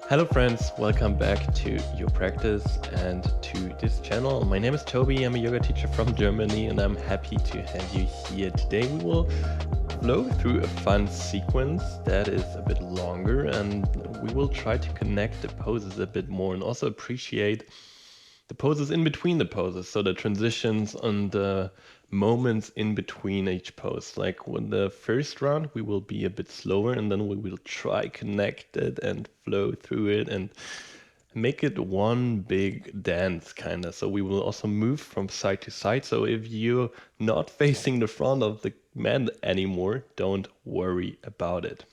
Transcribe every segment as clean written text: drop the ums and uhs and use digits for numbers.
Hello friends, welcome back to your practice and to this channel. My name is Toby, I'm a yoga teacher from Germany and I'm happy to have you here. Today we will flow through a fun sequence that is a bit longer and we will try to connect the poses a bit more and also appreciate the poses in between the poses, so the transitions and the moments in between each pose. Like with the first round, we will be a bit slower and then we will try connect it and flow through it and make it one big dance kind of. So we will also move from side to side. So if you're not facing the front of the mat anymore, don't worry about it.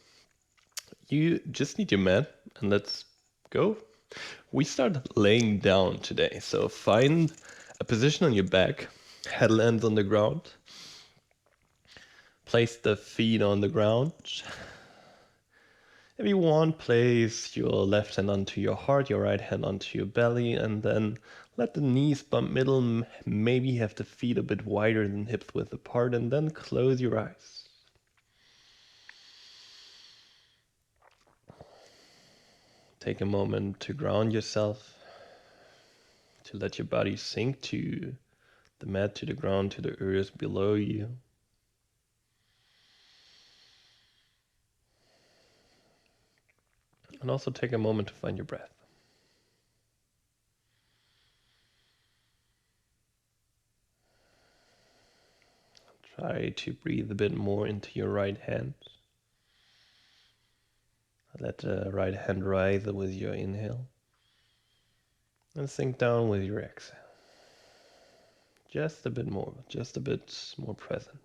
You just need your mat and let's go. We start laying down today, so find a position on your back, headlands on the ground, place the feet on the ground. If you want, place your left hand onto your heart, your right hand onto your belly, and then let the knees bump middle, maybe have the feet a bit wider than hips width apart, and then close your eyes. Take a moment to ground yourself, to let your body sink to the mat, to the ground, to the earth below you. And also take a moment to find your breath. Try to breathe a bit more into your right hand. Let the right hand rise with your inhale. And sink down with your exhale. Just a bit more present.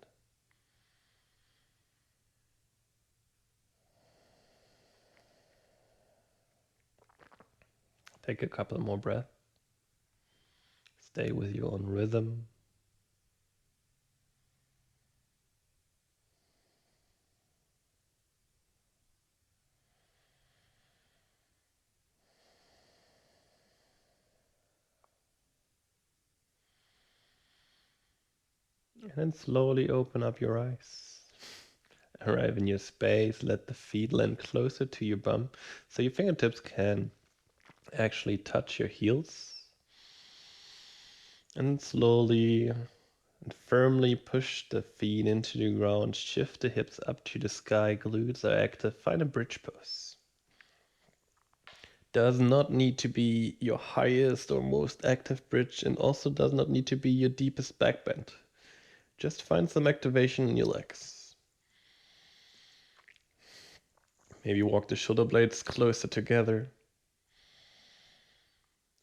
Take a couple more breaths. Stay with your own rhythm. And then slowly open up your eyes. Arrive in your space. Let the feet land closer to your bum so your fingertips can actually touch your heels. And slowly and firmly push the feet into the ground. Shift the hips up to the sky. Glutes are active. Find a bridge pose. Does not need to be your highest or most active bridge and also does not need to be your deepest backbend. Just find some activation in your legs. Maybe walk the shoulder blades closer together.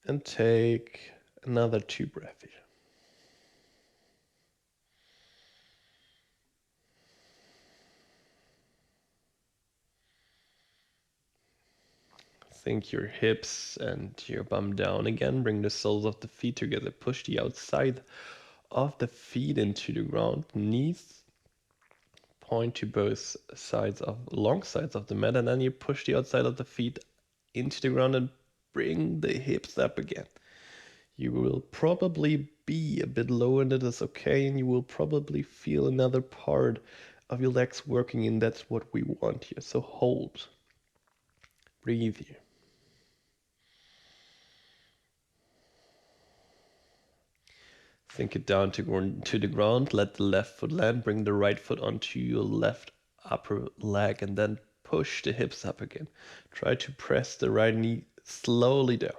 And take another 2 breaths here. Sink your hips and your bum down again. Bring the soles of the feet together. Push the outside of the feet into the ground. Knees point to both sides of long sides of the mat, and then you push the outside of the feet into the ground and bring the hips up again. You will probably be a bit lower, and that is okay, and you will probably feel another part of your legs working, and that's what we want here. So hold. Breathe here. Sink it down to the ground. Let the left foot land. Bring the right foot onto your left upper leg and then push the hips up again. Try to press the right knee slowly down.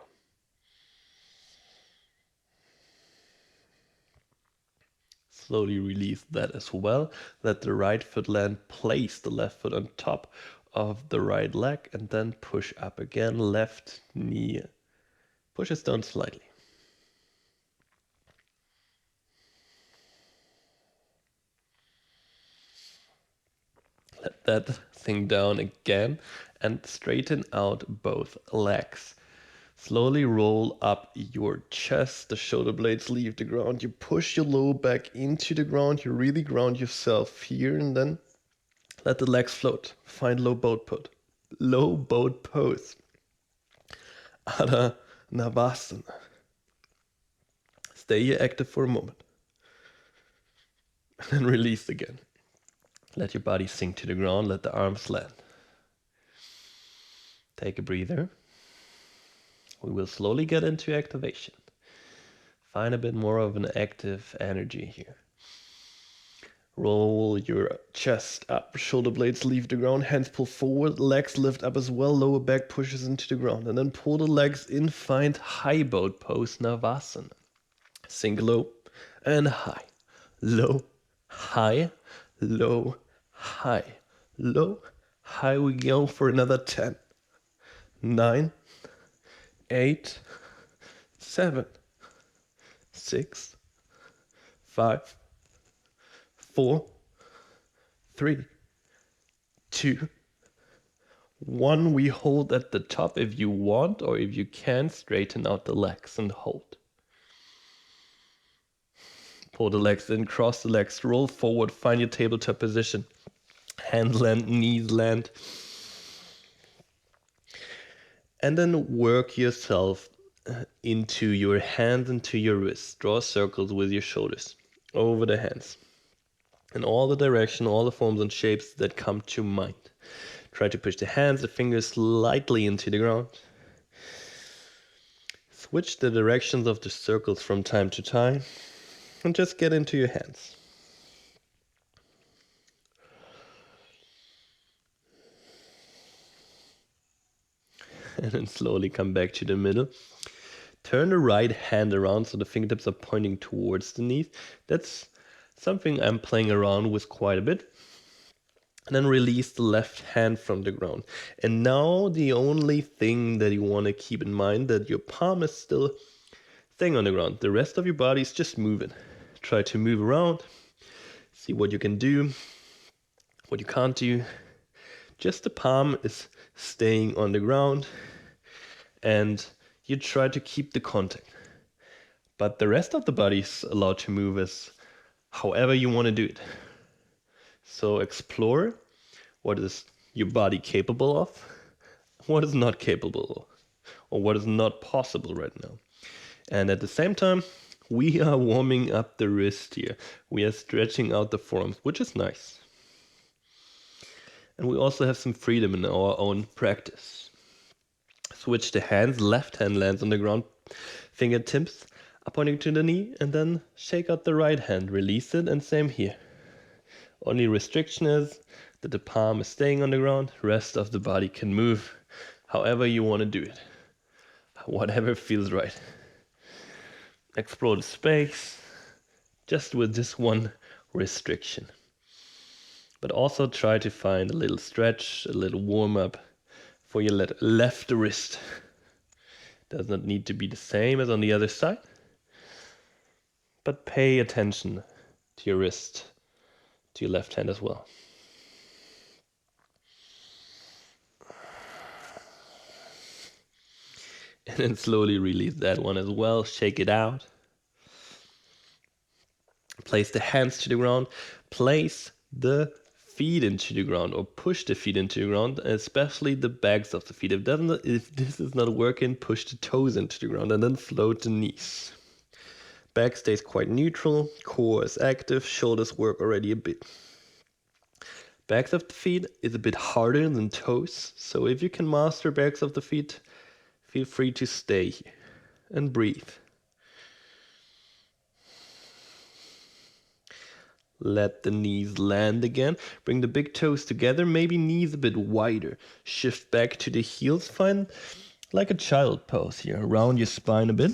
Slowly release that as well. Let the right foot land. Place the left foot on top of the right leg and then push up again. Left knee pushes down slightly. Let that thing down again and straighten out both legs. Slowly roll up your chest. The shoulder blades leave the ground. You push your lower back into the ground. You really ground yourself here and then let the legs float. Find low boat put. Low boat pose. Adha Navasana. Stay here active for a moment. And then release again. Let your body sink to the ground. Let the arms land. Take a breather. We will slowly get into activation. Find a bit more of an active energy here. Roll your chest up, shoulder blades leave the ground, hands pull forward, legs lift up as well, lower back pushes into the ground, and then pull the legs in, find high boat pose, Navasana. Sink low and high, low, high, low, high, low, high. We go for another 10, 9, 8, 7, 6, 5, 4, 3, 2, 1. We hold at the top if you want, or if you can, straighten out the legs and hold. Pull the legs in, cross the legs, roll forward, find your tabletop position. Hands land, knees land. And then work yourself into your hands, into your wrists. Draw circles with your shoulders over the hands. In all the direction, all the forms and shapes that come to mind. Try to push the hands, the fingers slightly into the ground. Switch the directions of the circles from time to time. And just get into your hands. And then slowly come back to the middle. Turn the right hand around so the fingertips are pointing towards the knees. That's something I'm playing around with quite a bit. And then release the left hand from the ground. And now the only thing that you want to keep in mind, that your palm is still staying on the ground. The rest of your body is just moving. Try to move around. See what you can do, what you can't do. Just the palm is staying on the ground. And you try to keep the contact. But the rest of the body is allowed to move as however you want to do it. So explore what is your body capable of, what is not capable of, or what is not possible right now. And at the same time, we are warming up the wrist here. We are stretching out the forearms, which is nice. And we also have some freedom in our own practice. Switch the hands, left hand lands on the ground, fingertips are pointing to the knee, and then shake out the right hand, release it, and same here. Only restriction is that the palm is staying on the ground, rest of the body can move however you want to do it, whatever feels right. Explore the space, just with this one restriction. But also try to find a little stretch, a little warm up for your left wrist. Does not need to be the same as on the other side, but pay attention to your wrist, to your left hand as well. And then slowly release that one as well. Shake it out. Place the hands to the ground. Place the feet into the ground, or push the feet into the ground, especially the backs of the feet. If this is not working, push the toes into the ground and then float the knees. Back stays quite neutral. Core is active. Shoulders work already a bit. Backs of the feet is a bit harder than toes. So if you can master backs of the feet, feel free to stay here and breathe. Let the knees land again. Bring the big toes together, maybe knees a bit wider. Shift back to the heels. Find like a child pose here. Round your spine a bit.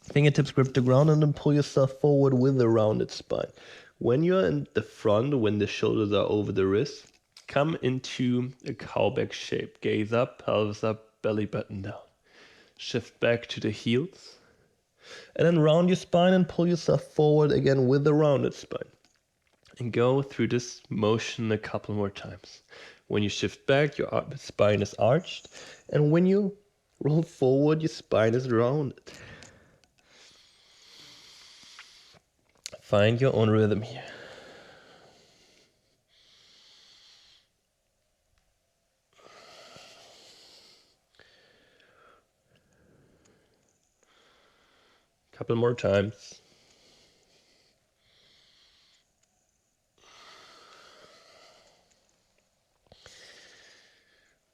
Fingertips grip the ground and then pull yourself forward with a rounded spine. When you're in the front, when the shoulders are over the wrists, come into a cowback shape. Gaze up, pelvis up, belly button down. Shift back to the heels. And then round your spine and pull yourself forward again with a rounded spine. And go through this motion a couple more times. When you shift back, your spine is arched. And when you roll forward, your spine is rounded. Find your own rhythm here. Couple more times.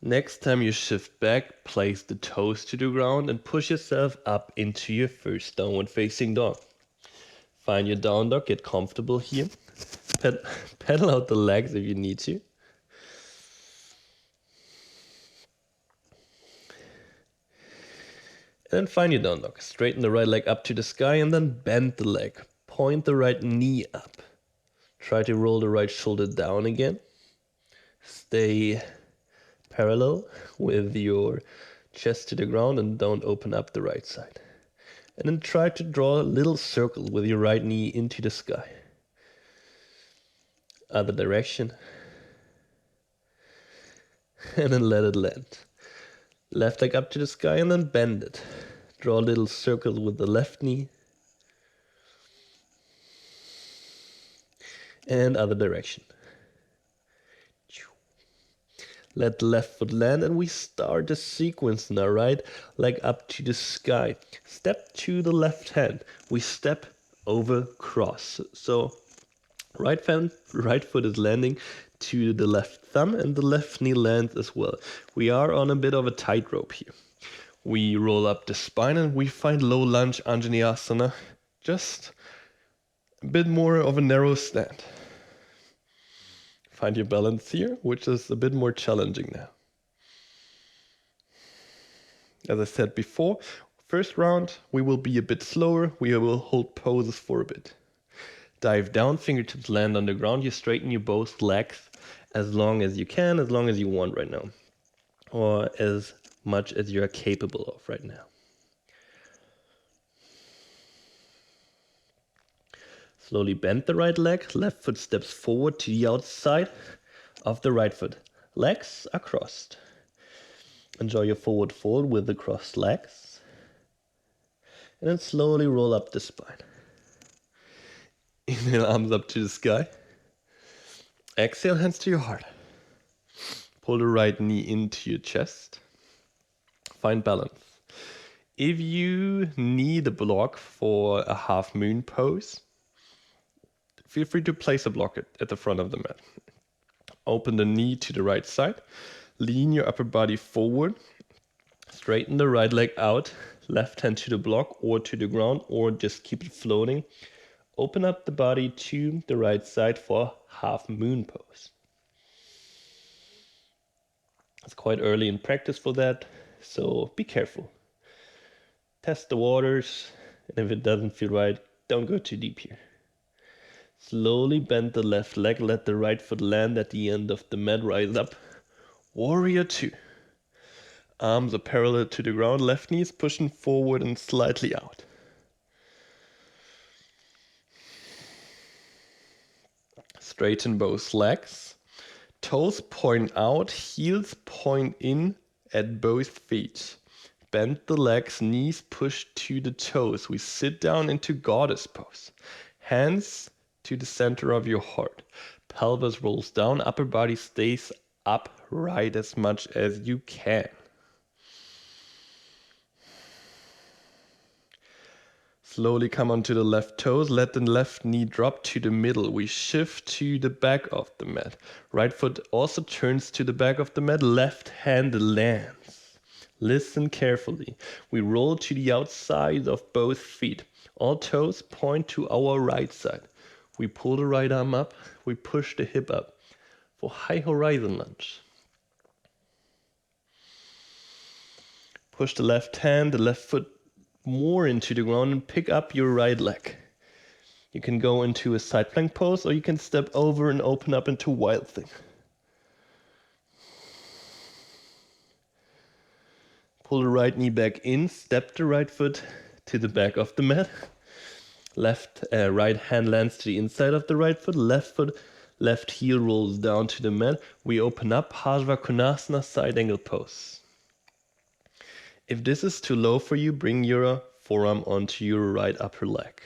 Next time you shift back, place the toes to the ground and push yourself up into your first downward facing dog. Find your down dog, get comfortable here. Pedal out the legs if you need to. And then find your down dog. Straighten the right leg up to the sky and then bend the leg. Point the right knee up. Try to roll the right shoulder down again. Stay parallel with your chest to the ground and don't open up the right side. And then try to draw a little circle with your right knee into the sky. Other direction. And then let it land. Left leg up to the sky and then bend it. Draw a little circle with the left knee. And other direction. Let the left foot land and we start the sequence now, right? Leg up to the sky. Step to the left hand. We step over cross. So right foot is landing to the left thumb and the left knee lands as well. We are on a bit of a tightrope here. We roll up the spine and we find low lunge Anjaneyasana. Just a bit more of a narrow stand. Find your balance here, which is a bit more challenging now. As I said before, first round we will be a bit slower, we will hold poses for a bit. Dive down, fingertips land on the ground, you straighten your both legs as long as you can, as long as you want right now. Or as much as you are capable of right now. Slowly bend the right leg, left foot steps forward to the outside of the right foot. Legs are crossed. Enjoy your forward fold with the crossed legs. And then slowly roll up the spine. Inhale, arms up to the sky. Exhale, hands to your heart. Pull the right knee into your chest. Find balance. If you need a block for a half moon pose, feel free to place a block at the front of the mat. Open the knee to the right side. Lean your upper body forward. Straighten the right leg out. Left hand to the block or to the ground, or just keep it floating. Open up the body to the right side for half moon pose. It's quite early in practice for that, so be careful. Test the waters, and if it doesn't feel right, don't go too deep here. Slowly bend the left leg, let the right foot land at the end of the mat, rise up. Warrior 2. Arms are parallel to the ground, left knee is pushing forward and slightly out. Straighten both legs. Toes point out, heels point in at both feet. Bend the legs, knees push to the toes. We sit down into goddess pose. Hands to the center of your heart. Pelvis rolls down, upper body stays upright as much as you can. Slowly come onto the left toes, let the left knee drop to the middle. We shift to the back of the mat. Right foot also turns to the back of the mat, left hand lands. Listen carefully. We roll to the outside of both feet. All toes point to our right side. We pull the right arm up, we push the hip up for high horizon lunge. Push the left hand, the left foot more into the ground and pick up your right leg. You can go into a side plank pose or you can step over and open up into wild thing. Pull the right knee back in, step the right foot to the back of the mat. Right hand lands to the inside of the right foot, left heel rolls down to the mat. We open up, Parsva Konasana, side angle pose. If this is too low for you, bring your forearm onto your right upper leg.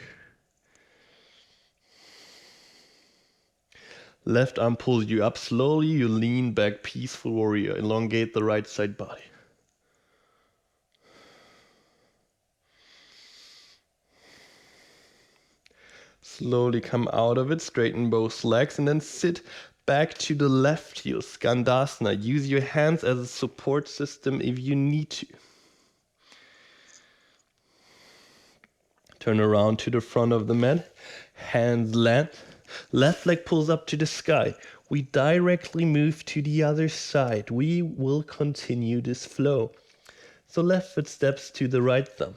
Left arm pulls you up slowly, you lean back, peaceful warrior, elongate the right side body. Slowly come out of it, straighten both legs and then sit back to the left heel, Skandasana. Use your hands as a support system if you need to. Turn around to the front of the mat. Hands land. Left leg pulls up to the sky. We directly move to the other side. We will continue this flow. So left foot steps to the right thumb.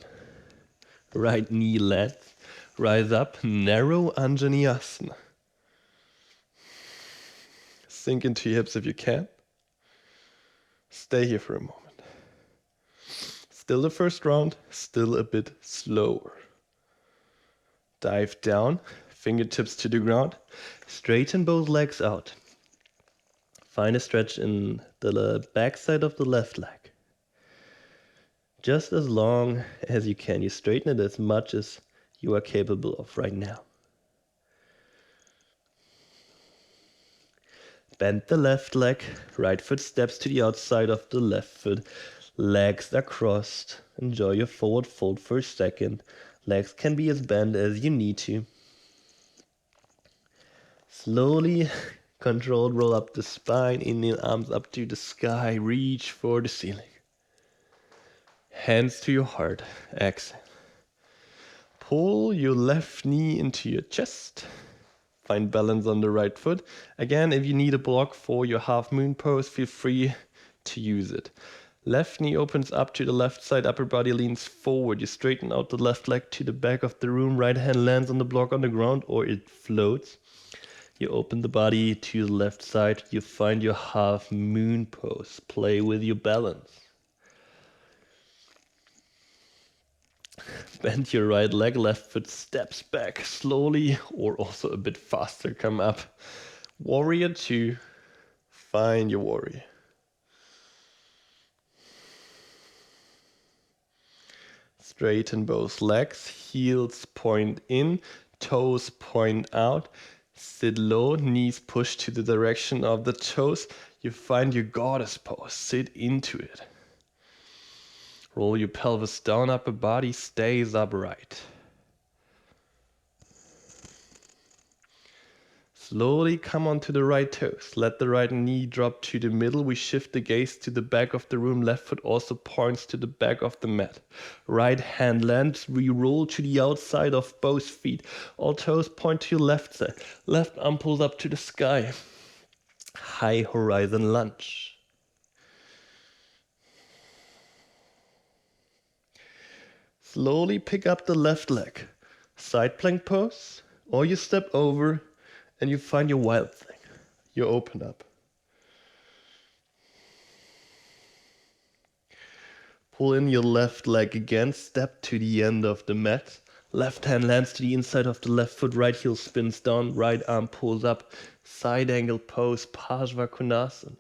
Right knee lands. Rise up, narrow Anjaneyasana. Sink into your hips if you can. Stay here for a moment. Still the first round, still a bit slower. Dive down, fingertips to the ground. Straighten both legs out. Find a stretch in the backside of the left leg. Just as long as you can. You straighten it as much as you are capable of right now. Bend the left leg. Right foot steps to the outside of the left foot. Legs are crossed. Enjoy your forward fold for a second. Legs can be as bent as you need to. Slowly, controlled, roll up the spine. Inhale, arms up to the sky. Reach for the ceiling. Hands to your heart. Exhale. Pull your left knee into your chest. Find balance on the right foot. Again, if you need a block for your half moon pose, feel free to use it. Left knee opens up to the left side, upper body leans forward. You straighten out the left leg to the back of the room. Right hand lands on the block on the ground or it floats. You open the body to the left side. You find your half moon pose. Play with your balance. Bend your right leg, left foot steps back slowly or also a bit faster. Come up. Warrior 2. Find your warrior. Straighten both legs. Heels point in. Toes point out. Sit low. Knees push to the direction of the toes. You find your goddess pose. Sit into it. Roll your pelvis down, upper body stays upright. Slowly come onto the right toes. Let the right knee drop to the middle. We shift the gaze to the back of the room. Left foot also points to the back of the mat. Right hand lands. We roll to the outside of both feet. All toes point to your left side. Left arm pulls up to the sky. High horizon lunge. Slowly pick up the left leg. Side plank pose, or you step over and you find your wild thing. You open up. Pull in your left leg again, step to the end of the mat. Left hand lands to the inside of the left foot, right heel spins down, right arm pulls up. Side angle pose, Parsva Konasana.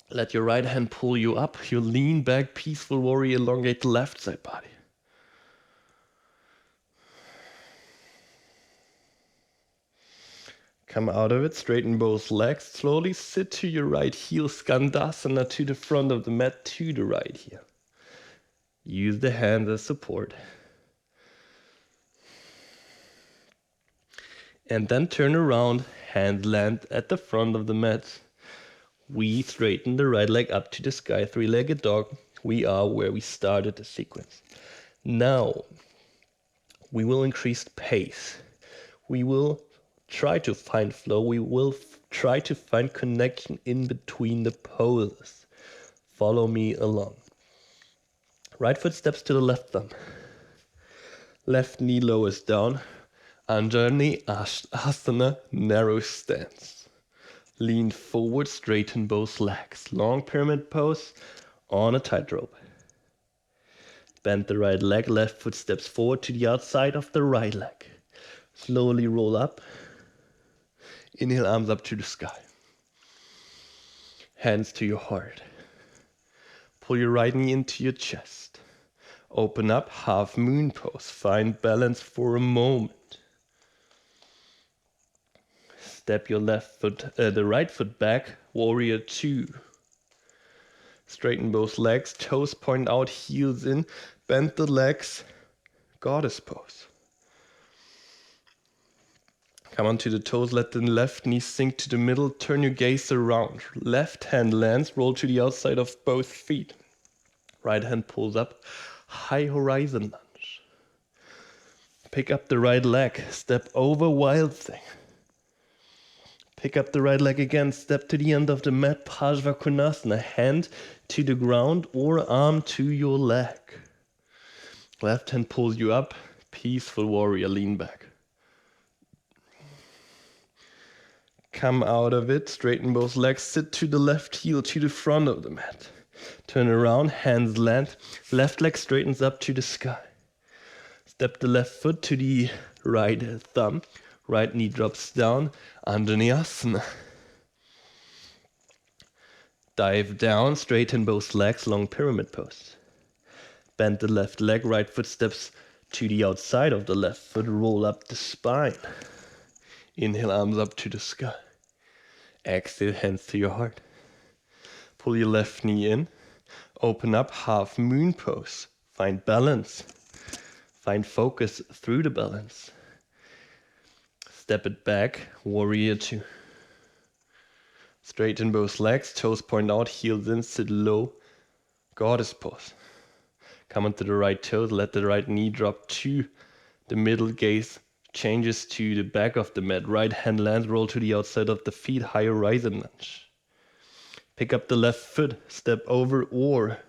Let your right hand pull you up. You lean back, peaceful warrior, elongate the left side body. Come out of it, straighten both legs. Slowly sit to your right heel, Skandasana to the front of the mat, to the right here. Use the hands as support. And then turn around, hands land at the front of the mat. We straighten the right leg up to the sky, three-legged dog. We are where we started the sequence. Now, we will increase pace. We will try to find flow. We will try to find connection in between the poses. Follow me along. Right foot steps to the left thumb. Left knee lowers down. Anjaneyasana, narrow stance. Lean forward, straighten both legs. Long pyramid pose on a tightrope. Bend the right leg, left foot steps forward to the outside of the right leg. Slowly roll up. Inhale, arms up to the sky. Hands to your heart. Pull your right knee into your chest. Open up, half moon pose. Find balance for a moment. Step your the right foot back, warrior 2. Straighten both legs, toes point out, heels in. Bend the legs, goddess pose. Come onto the toes, let the left knee sink to the middle, turn your gaze around. Left hand lands, roll to the outside of both feet. Right hand pulls up, high horizon lunge. Pick up the right leg, step over wild thing. Pick up the right leg again, step to the end of the mat, Parsvakonasana, hand to the ground or arm to your leg. Left hand pulls you up, peaceful warrior, lean back. Come out of it, straighten both legs, sit to the left heel, to the front of the mat. Turn around, hands land, left leg straightens up to the sky. Step the left foot to the right thumb, right knee drops down, Vinyasa. Dive down, straighten both legs, long pyramid pose. Bend the left leg, right foot steps to the outside of the left foot, roll up the spine. Inhale, arms up to the sky. Exhale, hands to your heart. Pull your left knee in. Open up, half moon pose. Find balance. Find focus through the balance. Step it back, warrior two. Straighten both legs, toes point out, heels in, sit low. Goddess pose. Come onto the right toes, let the right knee drop to the middle, gaze changes to the back of the mat. Right hand lands, roll to the outside of the feet, high horizon lunge. Pick up the left foot, step over or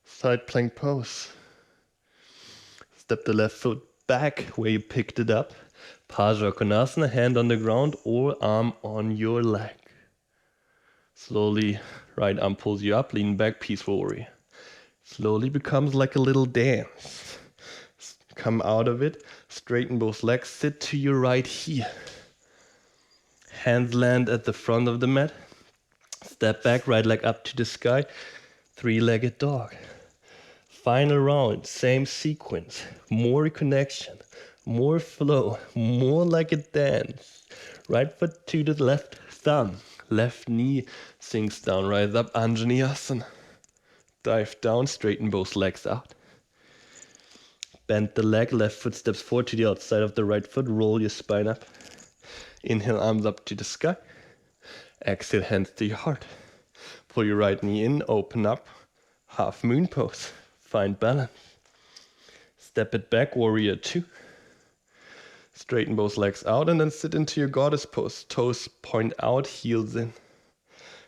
side plank pose. Step the left foot back where you picked it up. Parsvakonasana, hand on the ground or arm on your leg. Slowly, right arm pulls you up, lean back, peaceful warrior. Slowly becomes like a little dance. Come out of it, straighten both legs, sit to your right heel. Hands land at the front of the mat. Step back, right leg up to the sky, three-legged dog. Final round, same sequence, more connection, more flow, more like a dance. Right foot to the left thumb, left knee sinks down, rise up, Vinyasa. Dive down, straighten both legs out. Bend the leg, left foot steps forward to the outside of the right foot, roll your spine up. Inhale, arms up to the sky. Exhale, hands to your heart. Pull your right knee in, open up, half moon pose. Find balance. Step it back, warrior two. Straighten both legs out and then sit into your goddess pose. Toes point out, heels in.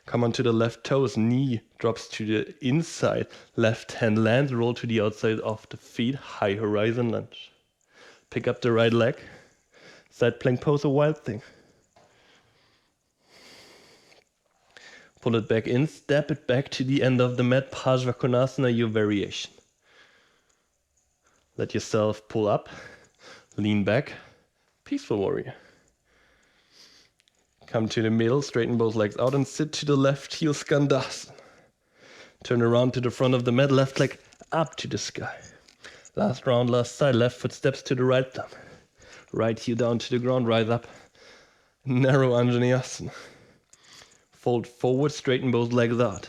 Come onto the left toes, knee drops to the inside. Left hand lands, roll to the outside of the feet, high horizon lunge. Pick up the right leg, side plank pose, a wild thing. Pull it back in, step it back to the end of the mat, Parsvakonasana, your variation. Let yourself pull up, lean back, peaceful warrior. Come to the middle, straighten both legs out and sit to the left heel, Skandasana. Turn around to the front of the mat, left leg up to the sky. Last round, last side, left foot steps to the right thumb. Right heel down to the ground, rise up. Narrow Vinyasa. Fold forward, straighten both legs out.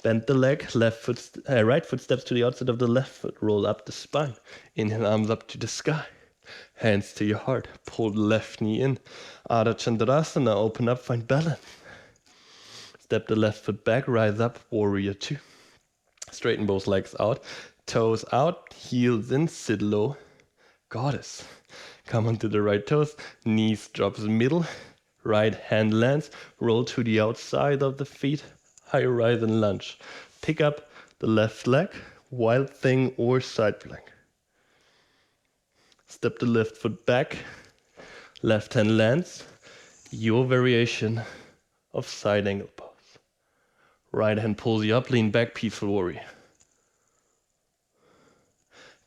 Bend the leg, right foot steps to the outside of the left foot, roll up the spine. Inhale, arms up to the sky. Hands to your heart, pull the left knee in. Ardha Chandrasana, open up, find balance. Step the left foot back, rise up, warrior two. Straighten both legs out, toes out, heels in, sit low. Goddess. Come onto the right toes, knees drops middle. Right hand lands, roll to the outside of the feet, high horizon lunge. Pick up the left leg, wild thing or side plank. Step the left foot back, left hand lands, your variation of side angle pose. Right hand pulls you up, lean back, peaceful warrior.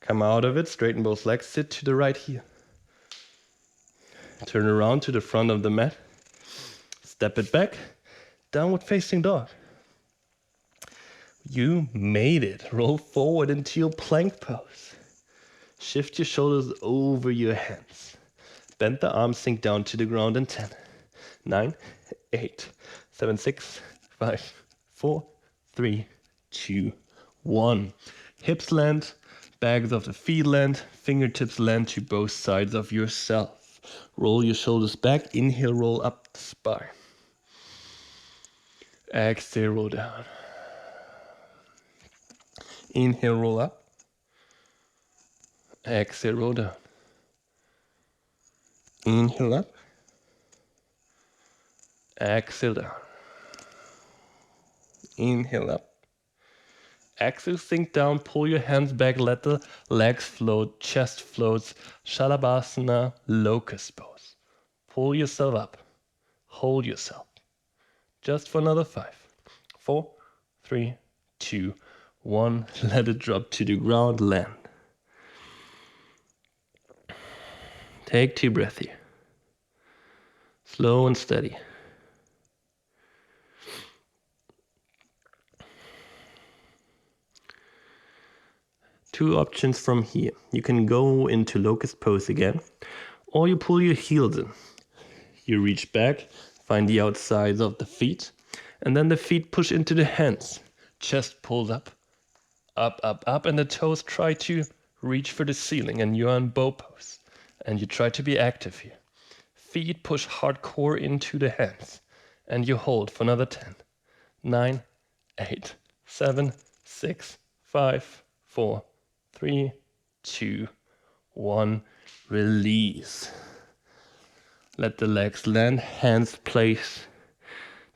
Come out of it, straighten both legs, sit to the right heel. Turn around to the front of the mat, step it back, downward facing dog. You made it. Roll forward into your plank pose. Shift your shoulders over your hands. Bend the arms, sink down to the ground in 10, 9, 8, 7, 6, 5, 4, 3, 2, 1. Hips land, bags of the feet land, fingertips land to both sides of yourself. Roll your shoulders back. Inhale, roll up the spine. Exhale, roll down. Inhale, roll up. Exhale, roll down. Inhale up. Exhale down. Inhale up. Exhale, sink down, pull your hands back, let the legs float, chest floats, Shalabhasana, locust pose. Pull yourself up, hold yourself. Just for another 5, 4, 3, 2, 1. Let it drop to the ground, land. Take 2 breaths here. Slow and steady. Two options from here. You can go into locust pose again, or you pull your heels in. You reach back, find the outsides of the feet, and then the feet push into the hands. Chest pulls up, up, up, up, and the toes try to reach for the ceiling, and you're in bow pose. And you try to be active here. Feet push hardcore into the hands, and you hold for another 10, 9, 8, 7, 6, 5, 4, 3, 2, 1. Release. Let the legs land, hands place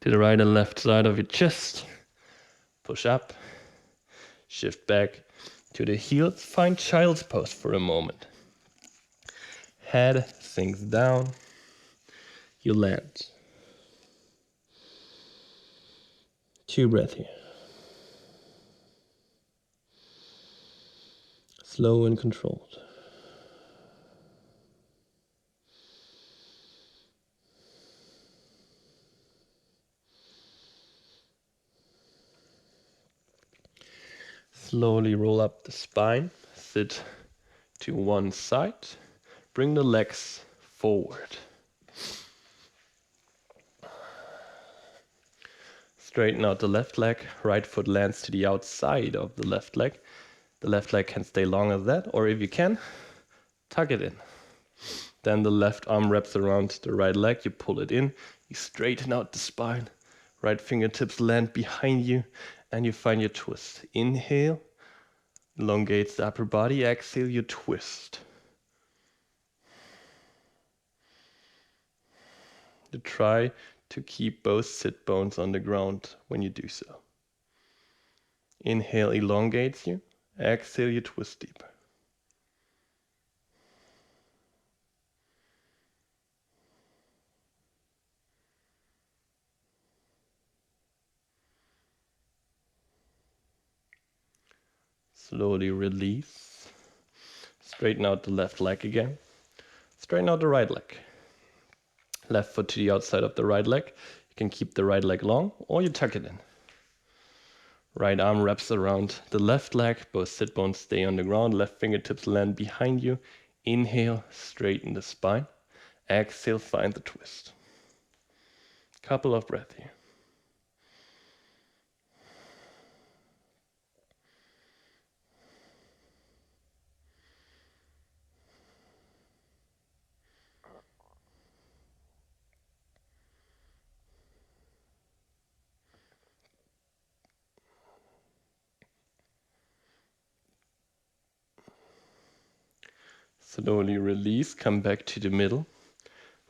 to the right and left side of your chest. Push up, shift back to the heels. Find child's pose for a moment. Head sinks down, you land. 2 breaths here. Slow and controlled. Slowly roll up the spine, sit to one side, bring the legs forward. Straighten out the left leg, right foot lands to the outside of the left leg. The left leg can stay long as that, or if you can, tuck it in. Then the left arm wraps around the right leg, you pull it in, you straighten out the spine, right fingertips land behind you, and you find your twist. Inhale, elongates the upper body, exhale, you twist. You try to keep both sit bones on the ground when you do so. Inhale elongates you, exhale you twist deeper. Slowly release. Straighten out the left leg again. Straighten out the right leg. Left foot to the outside of the right leg. You can keep the right leg long or you tuck it in. Right arm wraps around the left leg. Both sit bones stay on the ground. Left fingertips land behind you. Inhale, straighten the spine. Exhale, find the twist. Couple of breaths here. Slowly release, come back to the middle.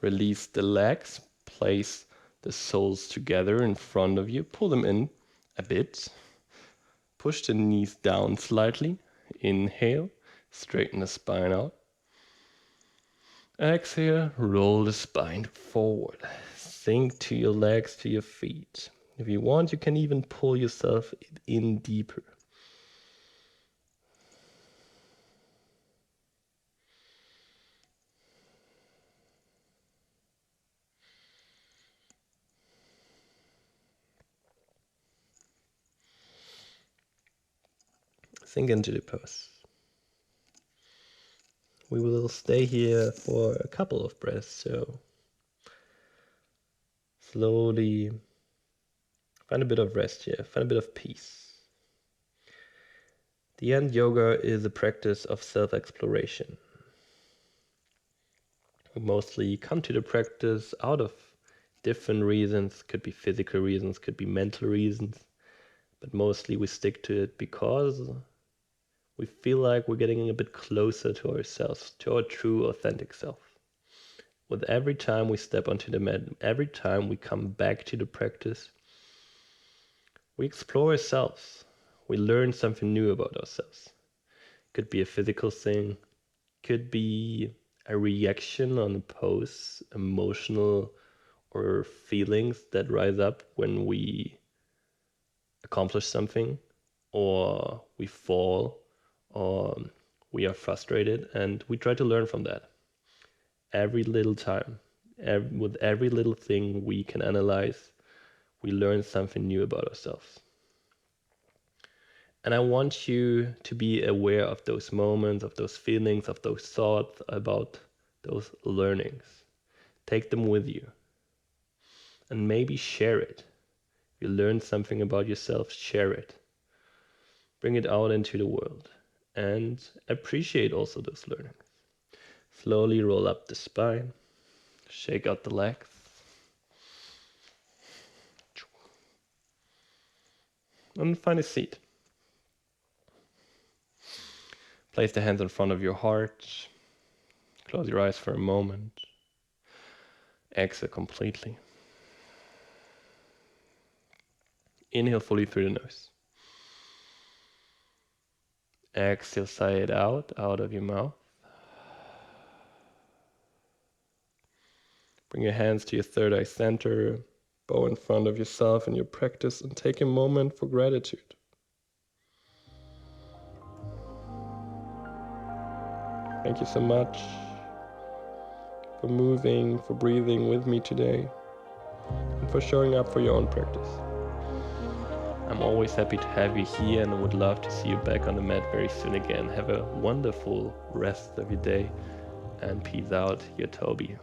Release the legs, place the soles together in front of you. Pull them in a bit. Push the knees down slightly. Inhale, straighten the spine out. Exhale, roll the spine forward. Sink to your legs, to your feet. If you want, you can even pull yourself in deeper. Sink into the pose. We will stay here for a couple of breaths, so slowly find a bit of rest here, find a bit of peace. The end yoga is a practice of self-exploration. We mostly come to the practice out of different reasons. Could be physical reasons, could be mental reasons, but mostly we stick to it because we feel like we're getting a bit closer to ourselves, to our true, authentic self. With every time we step onto the mat, every time we come back to the practice, we explore ourselves. We learn something new about ourselves. Could be a physical thing, could be a reaction on a pose, emotional or feelings that rise up when we accomplish something, or we fall, or we are frustrated, and we try to learn from that. Every little time, with every little thing we can analyze, we learn something new about ourselves. And I want you to be aware of those moments, of those feelings, of those thoughts, about those learnings. Take them with you and maybe share it. If you learn something about yourself, share it. Bring it out into the world and appreciate also those learnings. Slowly roll up the spine, shake out the legs. And find a seat. Place the hands in front of your heart. Close your eyes for a moment. Exhale completely. Inhale fully through the nose. Exhale, sigh it out of your mouth. Bring your hands to your third eye center. Bow in front of yourself in your practice and take a moment for gratitude. Thank you so much for moving, for breathing with me today, and for showing up for your own practice. I'm always happy to have you here and I would love to see you back on the mat very soon again. Have a wonderful rest of your day and peace out, your Tobi.